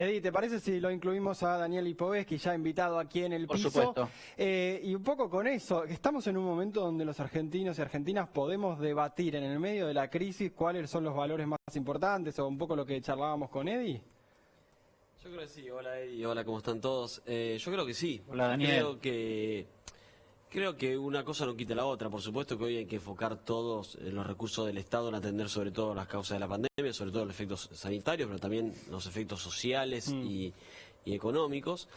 Eddie, ¿te parece si lo incluimos a Daniel Lipovetsky, ya invitado aquí en el Por piso? supuesto. Y un poco con eso, estamos en un momento donde los argentinos y argentinas podemos debatir en el medio de la crisis cuáles son los valores más importantes, o un poco lo que charlábamos con Eddie. Yo creo que sí. Hola Eddie, hola, ¿cómo están todos? Yo creo que sí. Hola, Daniel. Creo que una cosa no quita la otra. Por supuesto que hoy hay que enfocar todos los recursos del Estado en atender sobre todo las causas de la pandemia, sobre todo los efectos sanitarios, pero también los efectos sociales y económicos.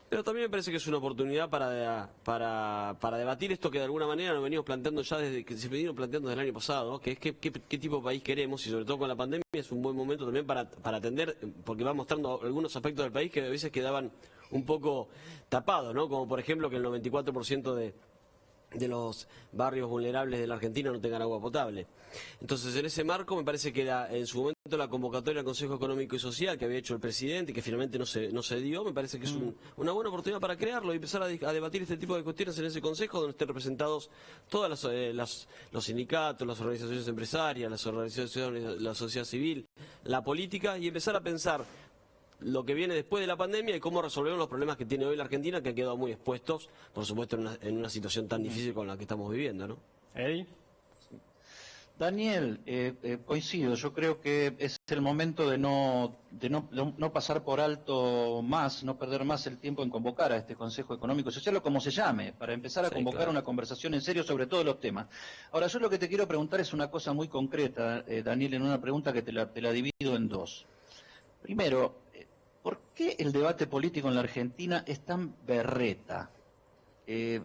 Pero también me parece que es una oportunidad para debatir esto que de alguna manera nos venimos planteando ya desde que se venimos planteando desde el año pasado, que es qué tipo de país queremos, y sobre todo con la pandemia es un buen momento también para atender, porque va mostrando algunos aspectos del país que a veces quedaban un poco tapados, ¿no? Como por ejemplo que el 94% de los barrios vulnerables de la Argentina no tengan agua potable. Entonces, en ese marco, me parece que en su momento la convocatoria al Consejo Económico y Social que había hecho el presidente y que finalmente no se dio, me parece que es una buena oportunidad para crearlo y empezar a debatir este tipo de cuestiones en ese Consejo, donde estén representados todos los sindicatos, las organizaciones empresarias, las organizaciones, la sociedad civil, la política, y empezar a pensar lo que viene después de la pandemia y cómo resolvemos los problemas que tiene hoy la Argentina, que han quedado muy expuestos, por supuesto, en una situación tan difícil con la que estamos viviendo, ¿no? Eddie. Daniel, coincido, yo creo que es el momento de no pasar por alto más, no perder más el tiempo en convocar a este Consejo Económico y Social, o como se llame, para empezar a convocar claro. una conversación en serio sobre todos los temas. Ahora, yo lo que te quiero preguntar es una cosa muy concreta, Daniel, en una pregunta que te la divido en dos. Primero, ¿por qué el debate político en la Argentina es tan berreta?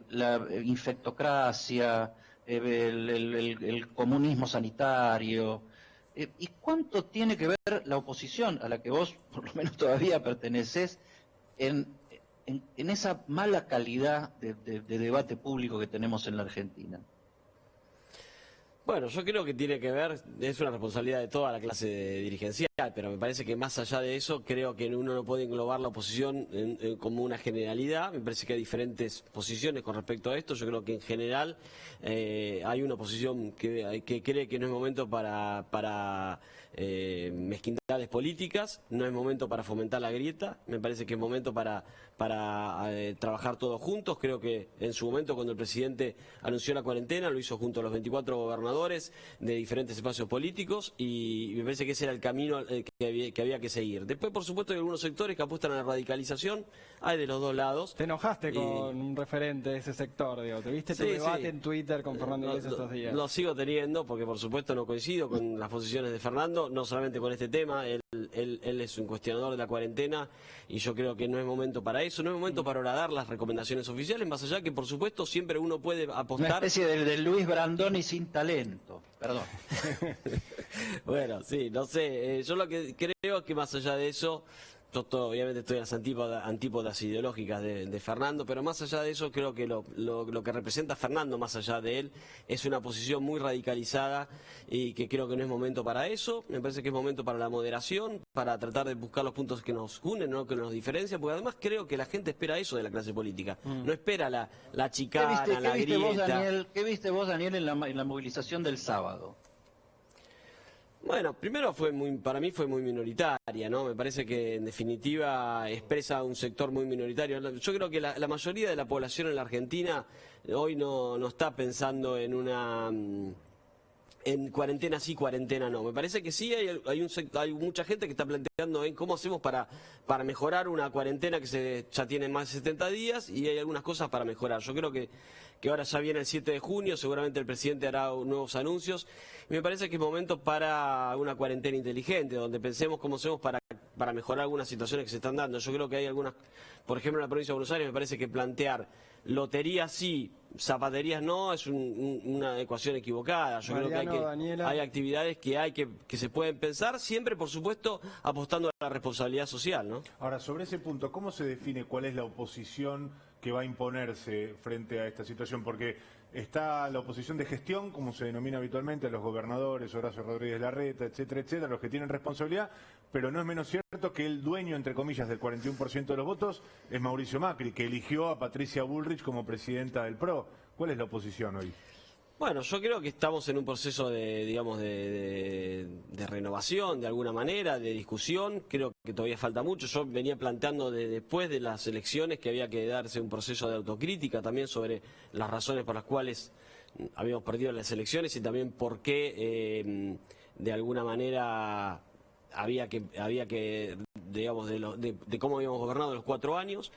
La infectocracia, el comunismo sanitario. ¿Y cuánto tiene que ver la oposición, a la que vos por lo menos todavía perteneces, en esa mala calidad de debate público que tenemos en la Argentina? Bueno, yo creo que tiene que ver, es una responsabilidad de toda la clase dirigencial, pero me parece que más allá de eso, creo que uno no puede englobar la oposición como una generalidad. Me parece que hay diferentes posiciones con respecto a esto. Yo creo que en general hay una oposición que cree que no es momento para mezquindades políticas, no es momento para fomentar la grieta. Me parece que es momento para trabajar todos juntos. Creo que en su momento, cuando el presidente anunció la cuarentena, lo hizo junto a los 24 gobernadores de diferentes espacios políticos, y me parece que ese era el camino que había que seguir. Después, por supuesto, hay algunos sectores que apuestan a la radicalización, hay de los dos lados. Te enojaste con un referente de ese sector, digo. ¿Te viste tu debate en Twitter con Fernando Iglesias estos días? Lo sigo teniendo, porque por supuesto no coincido con las posiciones de Fernando, no solamente con este tema. Él es un cuestionador de la cuarentena, y yo creo que no es momento para eso, no es momento para dar las recomendaciones oficiales, más allá que por supuesto siempre uno puede apostar. Una especie de Luis Brandoni sin talento, perdón. Bueno, sí, no sé, yo lo que creo es que más allá de eso, yo obviamente estoy en las antípodas ideológicas de Fernando, pero más allá de eso creo que lo que representa Fernando, más allá de él, es una posición muy radicalizada, y que creo que no es momento para eso. Me parece que es momento para la moderación, para tratar de buscar los puntos que nos unen, no que nos diferencian, porque además creo que la gente espera eso de la clase política, no espera la chicana, la grieta. ¿Qué viste vos, Daniel, en la movilización del sábado? Bueno, primero para mí fue muy minoritaria, ¿no? Me parece que en definitiva expresa un sector muy minoritario. Yo creo que la mayoría de la población en la Argentina hoy no está pensando en cuarentena sí, cuarentena no. Me parece que sí, hay mucha gente que está planteando en cómo hacemos para mejorar una cuarentena que ya tiene más de 70 días, y hay algunas cosas para mejorar. Yo creo que ahora ya viene el 7 de junio, seguramente el presidente hará nuevos anuncios, y me parece que es momento para una cuarentena inteligente, donde pensemos cómo hacemos para mejorar algunas situaciones que se están dando. Yo creo que hay algunas, por ejemplo en la provincia de Buenos Aires, me parece que plantear loterías sí, zapaterías no, es una ecuación equivocada. Yo creo que hay actividades que se pueden pensar, siempre por supuesto apostando a la responsabilidad social, ¿no? Ahora, sobre ese punto, ¿cómo se define cuál es la oposición que va a imponerse frente a esta situación? Porque está la oposición de gestión, como se denomina habitualmente, a los gobernadores, Horacio Rodríguez Larreta, etcétera, etcétera, los que tienen responsabilidad, pero no es menos cierto que el dueño, entre comillas, del 41% de los votos es Mauricio Macri, que eligió a Patricia Bullrich como presidenta del PRO. ¿Cuál es la oposición hoy? Bueno, yo creo que estamos en un proceso de, digamos, de renovación, de alguna manera, de discusión. Creo que todavía falta mucho. Yo venía planteando después de las elecciones que había que darse un proceso de autocrítica también sobre las razones por las cuales habíamos perdido las elecciones y también por qué, de alguna manera, había que digamos, de cómo habíamos gobernado los 4 años.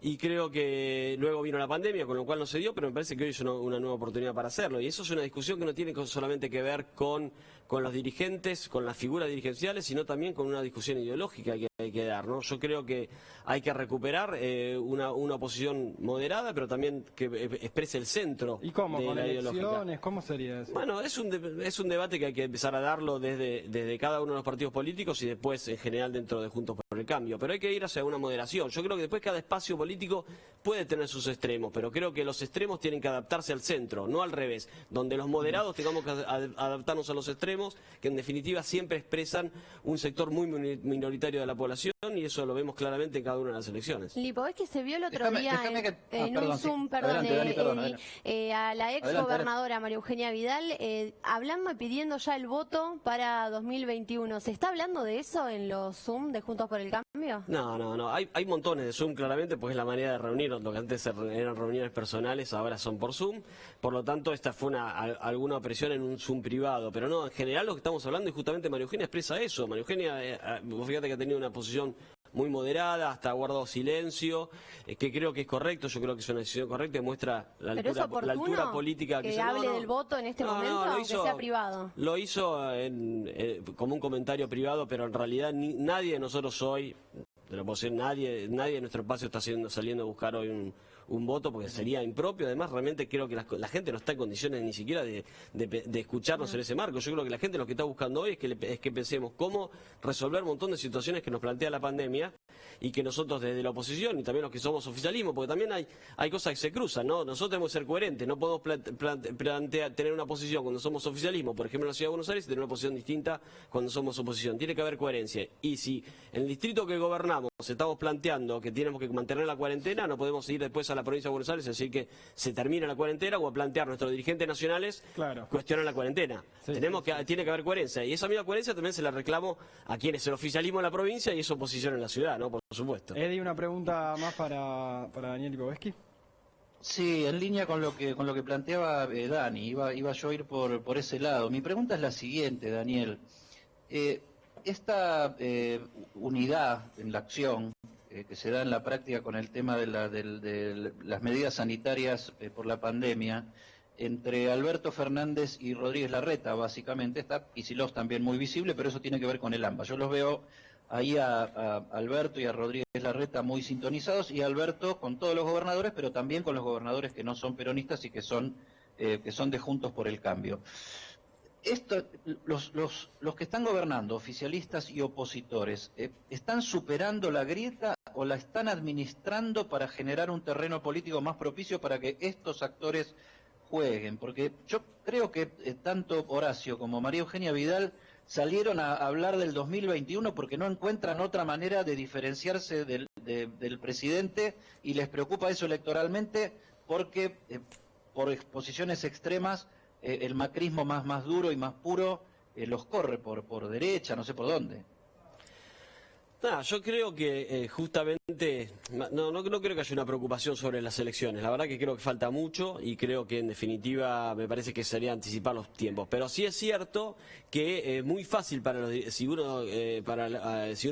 Y creo que luego vino la pandemia, con lo cual no se dio, pero me parece que hoy es una nueva oportunidad para hacerlo. Y eso es una discusión que no tiene solamente que ver con los dirigentes, con las figuras dirigenciales, sino también con una discusión ideológica que hay que dar, ¿no? Yo creo que hay que recuperar una oposición moderada, pero también que exprese el centro. ¿Y cómo? De ¿Con la elecciones? ideológica. ¿Cómo sería eso? Bueno, es un debate que hay que empezar a darlo desde cada uno de los partidos políticos y después en general dentro de Juntos por el Cambio. Pero hay que ir hacia una moderación. Yo creo que después cada espacio político puede tener sus extremos, pero creo que los extremos tienen que adaptarse al centro, no al revés, donde los moderados tengamos que adaptarnos a los extremos, que en definitiva siempre expresan un sector muy minoritario de la población, y eso lo vemos claramente en cada una de las elecciones. Lipovetsky se vio el otro día en un Zoom, Adelante, a la ex gobernadora María Eugenia Vidal hablando y pidiendo ya el voto para 2021. ¿Se está hablando de eso en los Zoom de Juntos por el Cambio? No. Hay montones de Zoom claramente, porque es la manera de reunirnos. Lo que antes eran reuniones personales, ahora son por Zoom. Por lo tanto, esta fue alguna presión en un Zoom privado. Pero no, en general lo que estamos hablando, y justamente María Eugenia expresa eso. María Eugenia, fíjate que ha tenido una posición muy moderada, hasta ha guardado silencio, que creo que es correcto. Yo creo que es una decisión correcta y muestra la altura política que hable del voto en este momento, aunque sea privado. Lo hizo como un comentario privado, pero en realidad nadie de nosotros hoy, te lo puedo decir, nadie de nuestro espacio está saliendo a buscar hoy un voto, porque sería impropio. Además, realmente creo que la gente no está en condiciones ni siquiera de escucharnos en ese marco. Yo creo que la gente lo que está buscando hoy es que pensemos cómo resolver un montón de situaciones que nos plantea la pandemia, y que nosotros desde la oposición y también los que somos oficialismo, porque también hay cosas que se cruzan, ¿no? Nosotros tenemos que ser coherentes, no podemos tener una posición cuando somos oficialismo, por ejemplo en la Ciudad de Buenos Aires, y tener una posición distinta cuando somos oposición. Tiene que haber coherencia. Y si en el distrito que gobernamos estamos planteando que tenemos que mantener la cuarentena, no podemos ir después a la provincia de Buenos Aires y decir que se termina la cuarentena, o a plantear nuestros dirigentes nacionales cuestionar la cuarentena. Tiene que haber coherencia, y esa misma coherencia también se la reclamo a quienes el oficialismo en la provincia y es oposición en la ciudad, ¿no? Por supuesto. Eddie, una pregunta más para Daniel Lipovetsky. Sí, en línea con lo que planteaba Dani, iba yo a ir por ese lado. Mi pregunta es la siguiente, Daniel. Esta unidad en la acción que se da en la práctica con el tema de las medidas sanitarias por la pandemia, entre Alberto Fernández y Rodríguez Larreta, básicamente, está Kicillof también muy visible, pero eso tiene que ver con el AMBA. Yo los veo ahí a Alberto y a Rodríguez Larreta muy sintonizados, y a Alberto con todos los gobernadores, pero también con los gobernadores que no son peronistas y que son de Juntos por el Cambio. Los que están gobernando, oficialistas y opositores, ¿están superando la grieta o la están administrando para generar un terreno político más propicio para que estos actores jueguen? Porque yo creo que tanto Horacio como María Eugenia Vidal salieron a hablar del 2021 porque no encuentran otra manera de diferenciarse del presidente, y les preocupa eso electoralmente porque por exposiciones extremas el macrismo más duro y más puro los corre por derecha, no sé por dónde. Yo creo que justamente, no creo que haya una preocupación sobre las elecciones. La verdad que creo que falta mucho, y creo que en definitiva me parece que sería anticipar los tiempos. Pero sí es cierto que es muy fácil si uno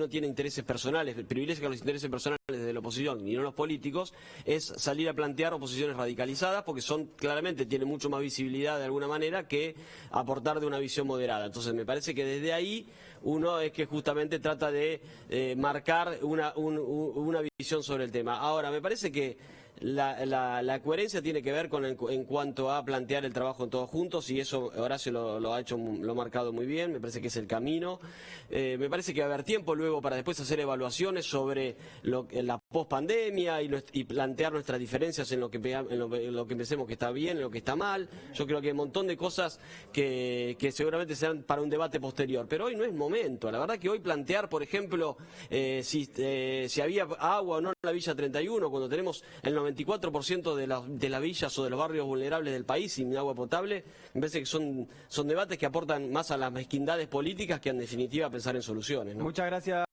tiene intereses personales, privilegia los intereses personales de la oposición y no los políticos, es salir a plantear oposiciones radicalizadas, porque claramente tienen mucho más visibilidad de alguna manera que aportar de una visión moderada. Entonces me parece que desde ahí uno es que justamente trata de marcar una visión sobre el tema. Ahora, me parece que la coherencia tiene que ver en cuanto a plantear el trabajo en todos juntos, y eso Horacio lo ha marcado muy bien. Me parece que es el camino. Me parece que va a haber tiempo luego para después hacer evaluaciones sobre la post pandemia y plantear nuestras diferencias en lo que pensemos que está bien, en lo que está mal. Yo creo que hay un montón de cosas que seguramente serán para un debate posterior, pero hoy no es momento. La verdad que hoy plantear, por ejemplo, si había agua o no en la Villa 31, cuando tenemos el 94% de las villas o de los barrios vulnerables del país sin agua potable, me parece que son debates que aportan más a las mezquindades políticas que en definitiva a pensar en soluciones, ¿no? Muchas gracias.